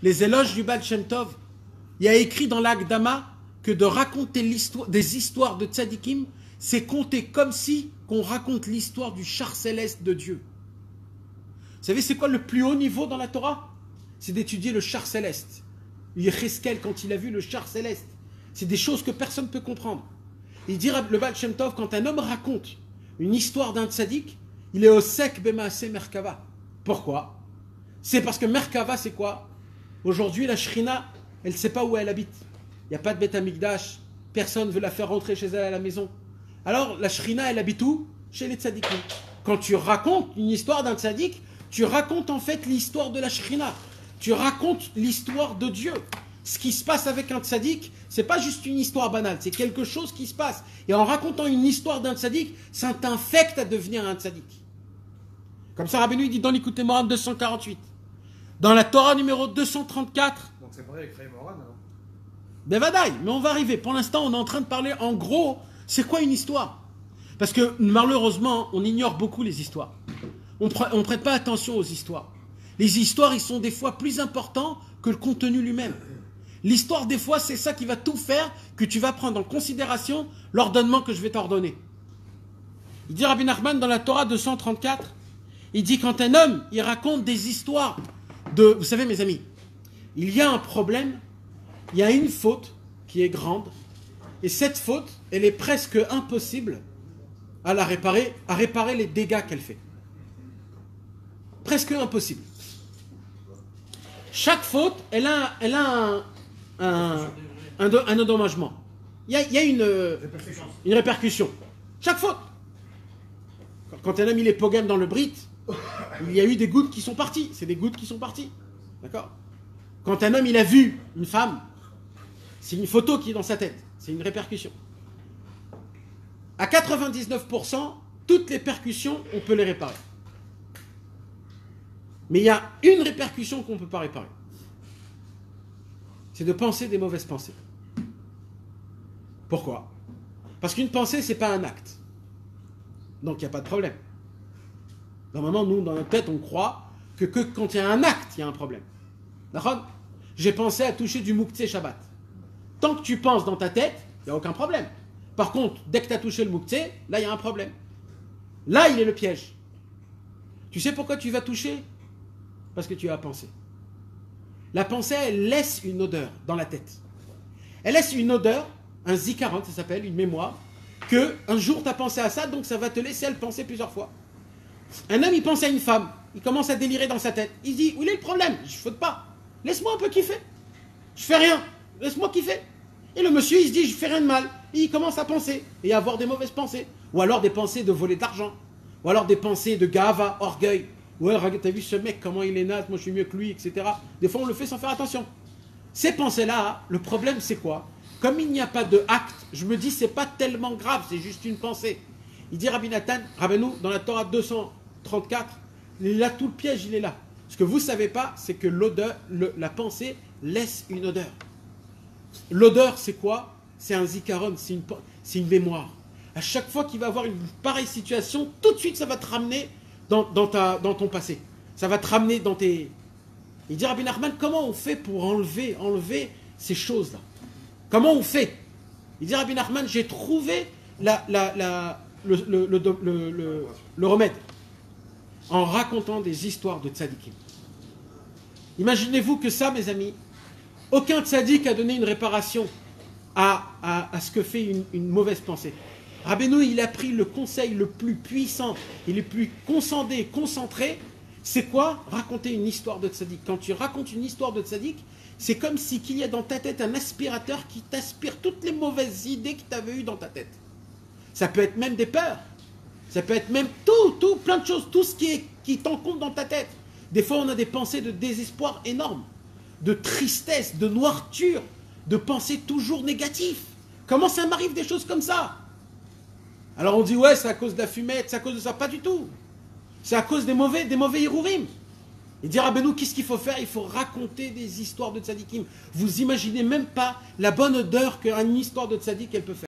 Les éloges du Baal Shem Tov, il y a écrit dans l'Agdama que de raconter des histoires de tzadikim, c'est compter comme si qu'on raconte l'histoire du char céleste de Dieu. Vous savez c'est quoi le plus haut niveau dans la Torah? C'est d'étudier le char céleste. Yecheskel, quand il a vu le char céleste, c'est des choses que personne ne peut comprendre. Il dit le Baal Shem Tov, quand un homme raconte une histoire d'un tzadik, il est au sek bemaase merkava. Pourquoi? C'est parce que merkava c'est quoi? Aujourd'hui la shrina, elle ne sait pas où elle habite. Il n'y a pas de Beth Amikdash, personne ne veut la faire rentrer chez elle à la maison. Alors la shrina elle habite où? Chez les tzadikim. Quand tu racontes une histoire d'un tzadik, tu racontes en fait l'histoire de la shrina. Tu racontes l'histoire de Dieu. Ce qui se passe avec un tzadik, c'est pas juste une histoire banale, c'est quelque chose qui se passe. Et en racontant une histoire d'un tzadik, ça t'infecte à devenir un tzadik. Comme ça, Rabbeinu dit dans l'Ikutei Moharan 248. Dans la Torah numéro 234. Donc c'est pareil avec Chaim Moharan, alors. Bevadaï, mais on va arriver. Pour l'instant, on est en train de parler en gros, c'est quoi une histoire? Parce que malheureusement, on ignore beaucoup les histoires. On ne prête pas attention aux histoires. Les histoires, ils sont des fois plus importants que le contenu lui-même. L'histoire, des fois, c'est ça qui va tout faire que tu vas prendre en considération l'ordonnement que je vais t'ordonner. Il dit Rabbi Nachman dans la Torah 234, il dit quand un homme, il raconte des histoires de... Vous savez mes amis, il y a un problème, il y a une faute qui est grande, et cette faute, elle est presque impossible à la réparer, à réparer les dégâts qu'elle fait. Presque impossible. Chaque faute, elle a un endommagement. Il y a une répercussion. Chaque faute. Quand un homme il est pogam dans le brit, il y a eu des gouttes qui sont parties. C'est des gouttes qui sont parties. D'accord? Quand un homme il a vu une femme, c'est une photo qui est dans sa tête. C'est une répercussion. À 99%, toutes les percussions, on peut les réparer. Mais il y a une répercussion qu'on ne peut pas réparer. C'est de penser des mauvaises pensées. Pourquoi? Parce qu'une pensée, ce n'est pas un acte. Donc il n'y a pas de problème. Normalement, nous, dans notre tête, on croit que quand il y a un acte, il y a un problème. D'accord? J'ai pensé à toucher du Mouktsé Shabbat. Tant que tu penses dans ta tête, il n'y a aucun problème. Par contre, dès que tu as touché le Mouktsé, là, il y a un problème. Là, il est le piège. Tu sais pourquoi tu vas toucher? Parce que tu as pensé. La pensée, elle laisse une odeur dans la tête. Elle laisse une odeur, un zikaron, ça s'appelle, une mémoire, que un jour tu as pensé à ça, donc ça va te laisser à le penser plusieurs fois. Un homme, il pense à une femme, il commence à délirer dans sa tête. Il dit, où est le problème? Je ne faute pas. Laisse-moi un peu kiffer. Je fais rien. Laisse-moi kiffer. Et le monsieur, il se dit, je fais rien de mal. Et il commence à penser, et à avoir des mauvaises pensées. Ou alors des pensées de voler de l'argent. Ou alors des pensées de gava, orgueil. Ouais, t'as vu ce mec, comment il est naze, moi je suis mieux que lui, etc. Des fois on le fait sans faire attention. Ces pensées-là, le problème c'est quoi? Comme il n'y a pas de acte, je me dis c'est pas tellement grave, c'est juste une pensée. Il dit Rabbi Nathan, Rabbeinu, dans la Torah 234, là tout le piège il est là. Ce que vous ne savez pas, c'est que l'odeur, la pensée laisse une odeur. L'odeur c'est quoi? C'est un zikaron, c'est une mémoire. À chaque fois qu'il va avoir une pareille situation, tout de suite ça va te ramener dans ton passé. Ça va te ramener dans tes... Il dit Rabbi Nachman, comment on fait pour enlever ces choses-là? Comment on fait? Il dit Rabbi Nachman, j'ai trouvé le remède en racontant des histoires de tzadikim. Imaginez-vous que ça, mes amis, aucun tzadik a donné une réparation à ce que fait une mauvaise pensée. Rabbeinu, il a pris le conseil le plus puissant et le plus concentré. C'est quoi? Raconter une histoire de tzaddik. Quand tu racontes une histoire de tzaddik, c'est comme si qu'il y a dans ta tête un aspirateur qui t'aspire toutes les mauvaises idées que tu avais eues dans ta tête. Ça peut être même des peurs. Ça peut être même tout, plein de choses. Tout ce qui t'encombre dans ta tête. Des fois, on a des pensées de désespoir énormes, de tristesse, de noirture, de pensées toujours négatives. Comment ça m'arrive des choses comme ça? Alors on dit ouais c'est à cause de la fumette, c'est à cause de ça, pas du tout. C'est à cause des mauvais hirourim. Il dit Rabbeinu, qu'est-ce qu'il faut faire? Il faut raconter des histoires de tzadikim. Vous imaginez même pas la bonne odeur qu'une histoire de tzadik elle peut faire.